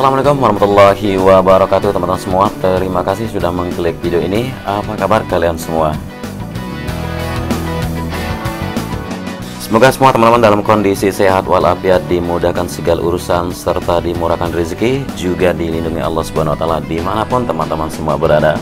Assalamualaikum warahmatullahi wabarakatuh teman-teman semua. Terima kasih sudah mengklik video ini. Apa kabar kalian semua? Semoga semua teman-teman dalam kondisi sehat walafiat, dimudahkan segala urusan, serta dimurahkan rezeki, juga dilindungi Allah Subhanahu wa Ta'ala dimanapun teman-teman semua berada.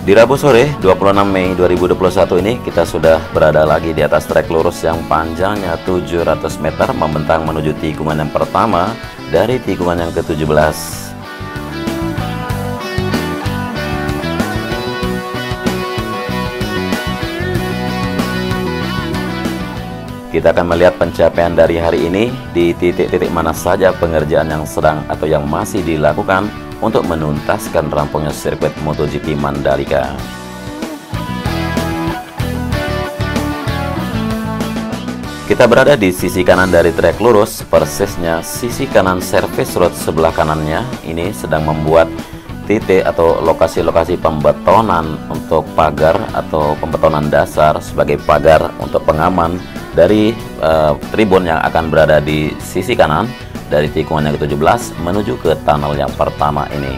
Di Rabu sore 26 Mei 2021 ini kita sudah berada lagi di atas trek lurus yang panjangnya 700 meter membentang menuju tikungan yang pertama dari tikungan yang ke-17. Kita akan melihat pencapaian dari hari ini di titik-titik mana saja pengerjaan yang sedang atau yang masih dilakukan untuk menuntaskan rampungnya sirkuit MotoGP Mandalika. Kita berada di sisi kanan dari trek lurus, persisnya sisi kanan service road sebelah kanannya ini sedang membuat titik atau lokasi-lokasi pembetonan untuk pagar atau pembetonan dasar sebagai pagar untuk pengaman dari tribun yang akan berada di sisi kanan dari tikungan yang ke-17 menuju ke tunnel yang pertama ini.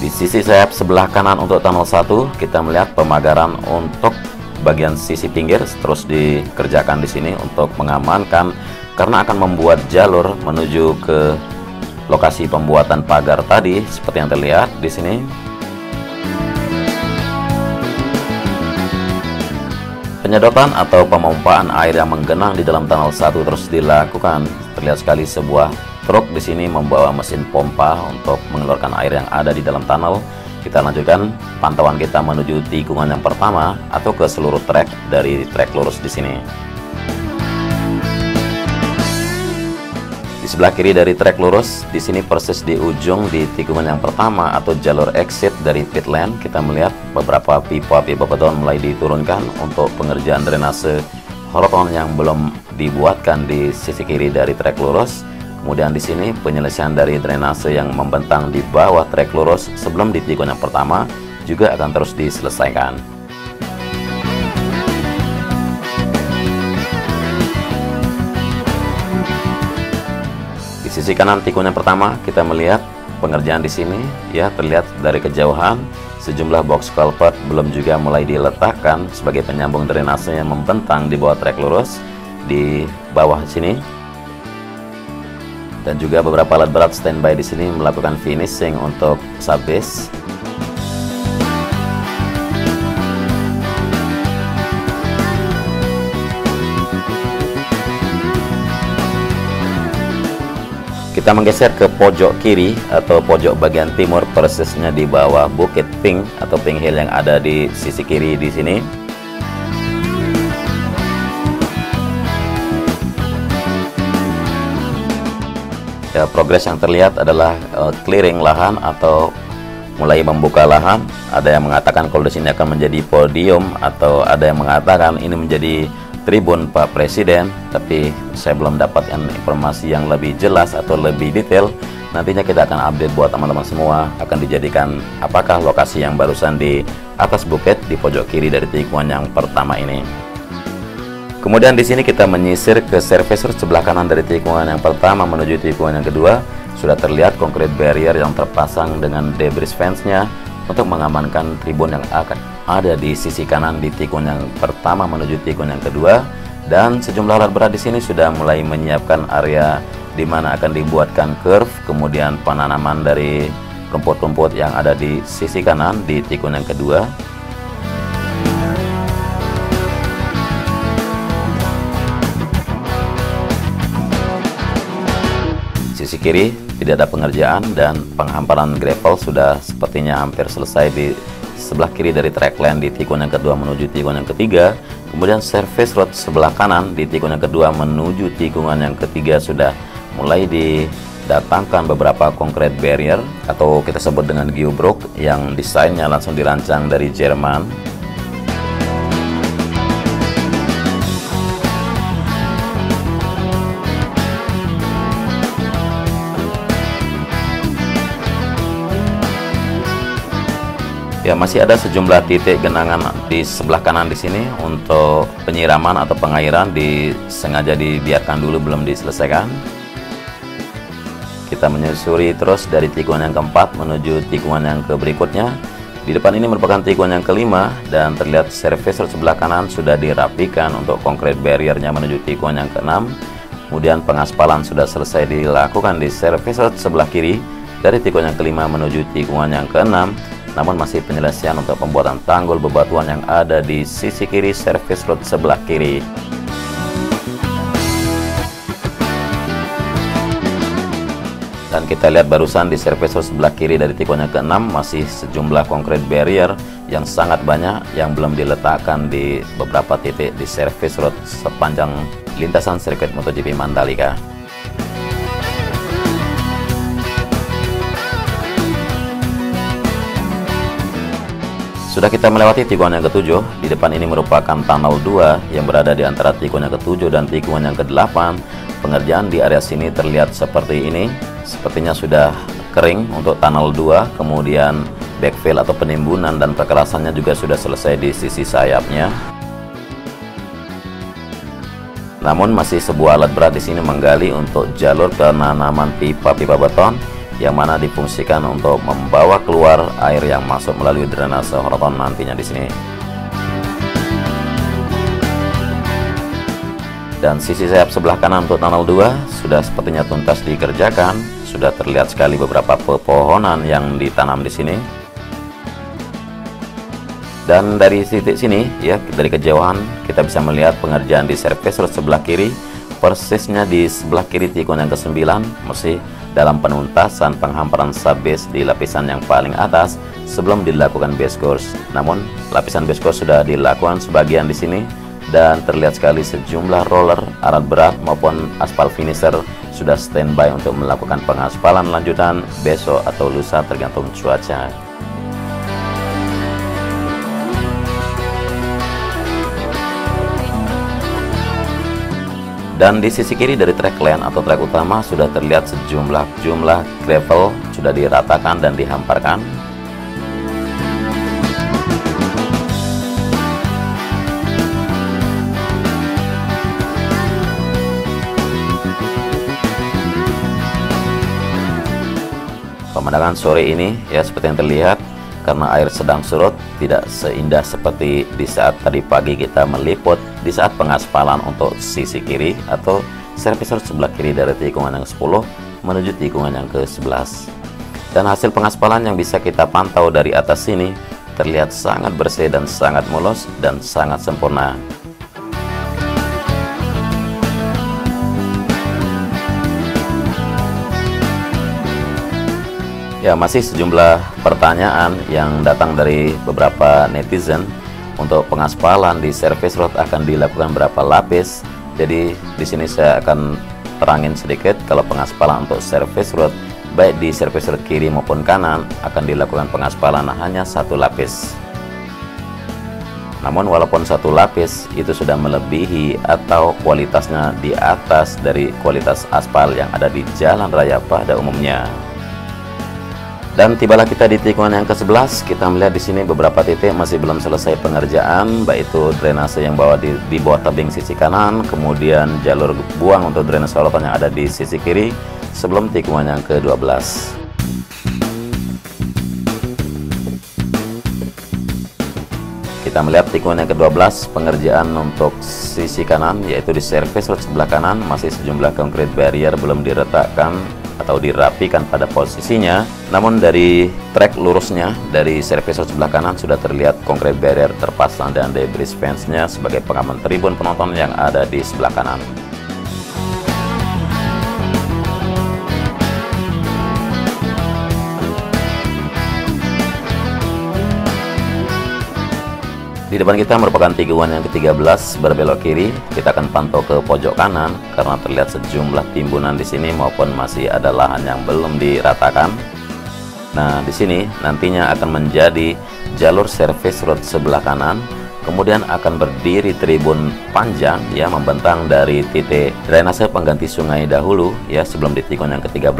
Di sisi sayap sebelah kanan untuk tunnel 1 kita melihat pemagaran untuk bagian sisi pinggir terus dikerjakan di sini untuk mengamankan karena akan membuat jalur menuju ke lokasi pembuatan pagar tadi seperti yang terlihat di sini. Penyedotan atau pemompaan air yang menggenang di dalam tunnel 1 terus dilakukan. Terlihat sekali sebuah truk di sini membawa mesin pompa untuk mengeluarkan air yang ada di dalam tunnel. Kita lanjutkan pantauan kita menuju tikungan yang pertama atau ke seluruh trek dari trek lurus di sini. Di sebelah kiri dari trek lurus, di sini persis di ujung di tikungan yang pertama atau jalur exit dari pit lane, kita melihat beberapa pipa-pipa beton mulai diturunkan untuk pengerjaan drainase horoton yang belum dibuatkan di sisi kiri dari trek lurus. Kemudian di sini penyelesaian dari drainase yang membentang di bawah trek lurus sebelum di tikungan yang pertama juga akan terus diselesaikan. Di sisi kanan tikungan yang pertama kita melihat pengerjaan di sini ya, terlihat dari kejauhan sejumlah box culvert belum juga mulai diletakkan sebagai penyambung drainase yang membentang di bawah trek lurus di bawah sini. Dan juga beberapa alat berat standby di sini melakukan finishing untuk subbase. Kita menggeser ke pojok kiri atau pojok bagian timur, persisnya di bawah Bukit Pink atau Pink Hill yang ada di sisi kiri di sini. Ya, progres yang terlihat adalah clearing lahan atau mulai membuka lahan. Ada yang mengatakan kalau di sini akan menjadi podium, atau ada yang mengatakan ini menjadi tribun Pak Presiden, tapi saya belum dapatkan informasi yang lebih jelas atau lebih detail. Nantinya kita akan update buat teman-teman semua akan dijadikan apakah lokasi yang barusan di atas bukit di pojok kiri dari tikungan yang pertama ini. Kemudian di sini kita menyisir ke service road sebelah kanan dari tikungan yang pertama menuju tikungan yang kedua. Sudah terlihat concrete barrier yang terpasang dengan debris fence-nya untuk mengamankan tribun yang akan ada di sisi kanan di tikungan yang pertama menuju tikungan yang kedua. Dan sejumlah alat berat di sini sudah mulai menyiapkan area di mana akan dibuatkan curve, kemudian penanaman dari rumput-rumput yang ada di sisi kanan di tikungan yang kedua. Sisi kiri tidak ada pengerjaan dan penghamparan gravel sudah sepertinya hampir selesai di sebelah kiri dari track lane di tikungan yang kedua menuju tikungan yang ketiga. Kemudian service road sebelah kanan di tikungan yang kedua menuju tikungan yang ketiga sudah mulai didatangkan beberapa concrete barrier atau kita sebut dengan geobrook yang desainnya langsung dirancang dari Jerman. Ya, masih ada sejumlah titik genangan di sebelah kanan di sini untuk penyiraman atau pengairan sengaja dibiarkan dulu, belum diselesaikan. Kita menyusuri terus dari tikungan yang keempat menuju tikungan yang ke berikutnya. Di depan ini merupakan tikungan yang kelima dan terlihat service road sebelah kanan sudah dirapikan untuk concrete barriernya menuju tikungan yang keenam. Kemudian pengaspalan sudah selesai dilakukan di service road sebelah kiri dari tikungan yang kelima menuju tikungan yang keenam. Namun masih penyelesaian untuk pembuatan tanggul bebatuan yang ada di sisi kiri service road sebelah kiri. Dan kita lihat barusan di service road sebelah kiri dari tikungan yang keenam masih sejumlah concrete barrier yang sangat banyak yang belum diletakkan di beberapa titik di service road sepanjang lintasan sirkuit MotoGP Mandalika. Sudah kita melewati tikungan yang ketujuh. Di depan ini merupakan tunnel 2 yang berada di antara tikungan yang ketujuh dan tikungan yang ke-8. Pengerjaan di area sini terlihat seperti ini. Sepertinya sudah kering untuk tunnel 2, kemudian backfill atau penimbunan dan perkerasannya juga sudah selesai di sisi sayapnya. Namun masih sebuah alat berat di sini menggali untuk jalur penanaman pipa-pipa beton yang mana difungsikan untuk membawa keluar air yang masuk melalui drainase horizontal nantinya di sini. Dan sisi sayap sebelah kanan untuk tunnel 2 sudah sepertinya tuntas dikerjakan. Sudah terlihat sekali beberapa pepohonan yang ditanam di sini. Dan dari titik sini ya, dari kejauhan kita bisa melihat pengerjaan di service road sebelah kiri, persisnya di sebelah kiri tikungan yang ke-9 masih dalam penuntasan penghamparan subbase di lapisan yang paling atas sebelum dilakukan base course. Namun lapisan base course sudah dilakukan sebagian di sini dan terlihat sekali sejumlah roller, alat berat maupun aspal finisher sudah standby untuk melakukan pengaspalan lanjutan besok atau lusa tergantung cuaca. Dan di sisi kiri dari track lane atau track utama sudah terlihat sejumlah gravel sudah diratakan dan dihamparkan. Pemandangan sore ini ya seperti yang terlihat, karena air sedang surut tidak seindah seperti di saat tadi pagi kita meliput di saat pengaspalan untuk sisi kiri atau service road sebelah kiri dari tikungan yang ke-10 menuju tikungan yang ke-11. Dan hasil pengaspalan yang bisa kita pantau dari atas sini terlihat sangat bersih dan sangat mulus dan sangat sempurna. Ya, masih sejumlah pertanyaan yang datang dari beberapa netizen. Untuk pengaspalan di service road akan dilakukan berapa lapis? Jadi di sini saya akan terangin sedikit. Kalau pengaspalan untuk service road baik di service road kiri maupun kanan akan dilakukan pengaspalan hanya 1 lapis. Namun walaupun 1 lapis itu sudah melebihi atau kualitasnya di atas dari kualitas aspal yang ada di jalan raya pada umumnya. Dan tibalah kita di tikungan yang ke-11. Kita melihat di sini beberapa titik masih belum selesai pengerjaan, baik itu drainase yang di bawah tebing sisi kanan, kemudian jalur buang untuk drainase sorotan yang ada di sisi kiri sebelum tikungan yang ke-12. Kita melihat tikungan yang ke-12, pengerjaan untuk sisi kanan yaitu di service road sebelah kanan masih sejumlah concrete barrier belum diletakkan atau dirapikan pada posisinya. Namun dari trek lurusnya dari service road sebelah kanan sudah terlihat concrete barrier terpasang dan debris fence-nya sebagai pengaman tribun penonton yang ada di sebelah kanan. Di depan kita merupakan tikungan yang ke-13 berbelok kiri. Kita akan pantau ke pojok kanan karena terlihat sejumlah timbunan di sini maupun masih ada lahan yang belum diratakan. Nah, di sini nantinya akan menjadi jalur service road sebelah kanan. Kemudian akan berdiri tribun panjang ya membentang dari titik drainase pengganti sungai dahulu ya sebelum di tikungan yang ke-13.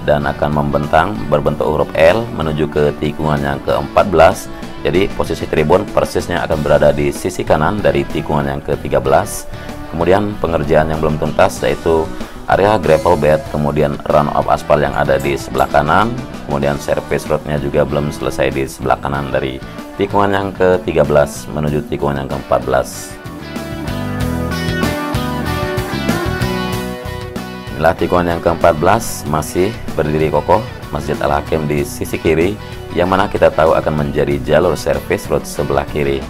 dan akan membentang berbentuk huruf L menuju ke tikungan yang ke-14. Jadi posisi tribun persisnya akan berada di sisi kanan dari tikungan yang ke-13. Kemudian pengerjaan yang belum tuntas yaitu area gravel bed, kemudian run of aspal yang ada di sebelah kanan, kemudian service roadnya juga belum selesai di sebelah kanan dari tikungan yang ke-13 menuju tikungan yang ke-14. Inilah tikungan yang ke-14, masih berdiri kokoh Masjid Al-Hakim di sisi kiri, yang mana kita tahu akan menjadi jalur service road sebelah kiri.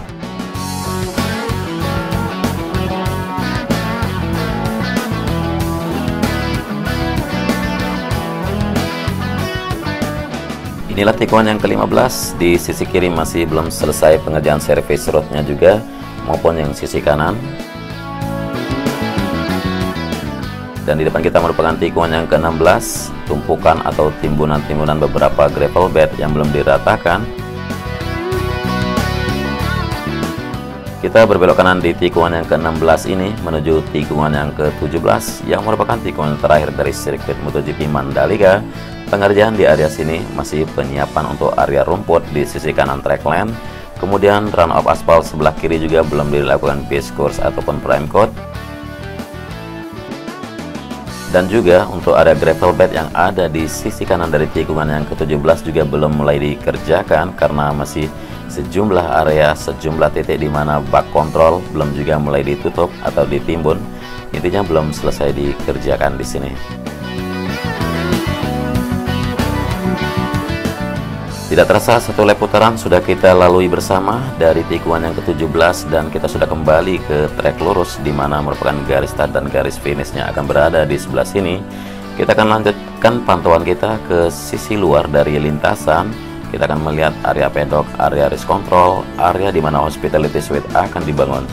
Inilah tikungan yang ke-15, di sisi kiri masih belum selesai pengerjaan service roadnya juga, maupun yang sisi kanan. Dan di depan kita merupakan tikungan yang ke-16, tumpukan atau timbunan-timbunan beberapa gravel bed yang belum diratakan. Kita berbelok kanan di tikungan yang ke-16 ini menuju tikungan yang ke-17 yang merupakan tikungan terakhir dari sirkuit MotoGP Mandalika. Pengerjaan di area sini masih penyiapan untuk area rumput di sisi kanan track lane. Kemudian run of aspal sebelah kiri juga belum dilakukan base course ataupun prime coat. Dan juga untuk area gravel bed yang ada di sisi kanan dari tikungan yang ke-17 juga belum mulai dikerjakan karena masih sejumlah area, sejumlah titik di mana bak kontrol belum juga mulai ditutup atau ditimbun. Intinya belum selesai dikerjakan di sini. Tidak terasa satu lap putaran sudah kita lalui bersama dari tikungan yang ke-17 dan kita sudah kembali ke trek lurus di mana merupakan garis start dan garis finishnya akan berada di sebelah sini. Kita akan lanjutkan pantauan kita ke sisi luar dari lintasan. Kita akan melihat area pedok, area race control, area di mana hospitality suite akan dibangun.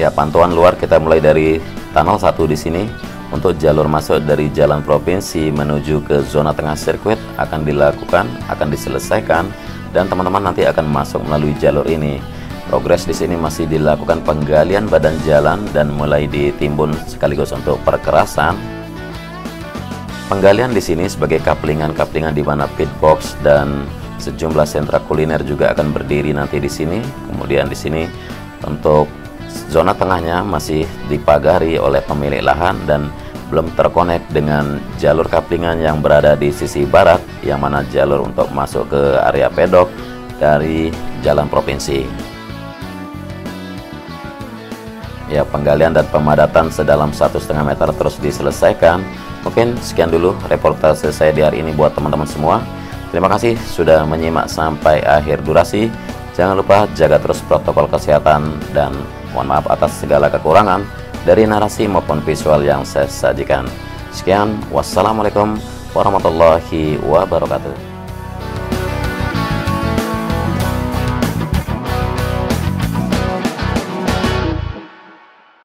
Ya, pantauan luar kita mulai dari tunnel 1 di sini. Untuk jalur masuk dari jalan provinsi menuju ke zona tengah sirkuit akan dilakukan, akan diselesaikan, dan teman-teman nanti akan masuk melalui jalur ini. Progres di sini masih dilakukan penggalian badan jalan dan mulai ditimbun sekaligus untuk perkerasan. Penggalian di sini sebagai kaplingan-kaplingan di mana pit box dan sejumlah sentra kuliner juga akan berdiri nanti di sini. Kemudian di sini untuk zona tengahnya masih dipagari oleh pemilik lahan dan belum terkonek dengan jalur kaplingan yang berada di sisi barat, yang mana jalur untuk masuk ke area pedok dari jalan provinsi. Ya, penggalian dan pemadatan sedalam 1,5 meter terus diselesaikan. Mungkin sekian dulu reportase saya di hari ini buat teman-teman semua. Terima kasih sudah menyimak sampai akhir durasi. Jangan lupa jaga terus protokol kesehatan dan mohon maaf atas segala kekurangan dari narasi maupun visual yang saya sajikan. Sekian, wassalamualaikum warahmatullahi wabarakatuh.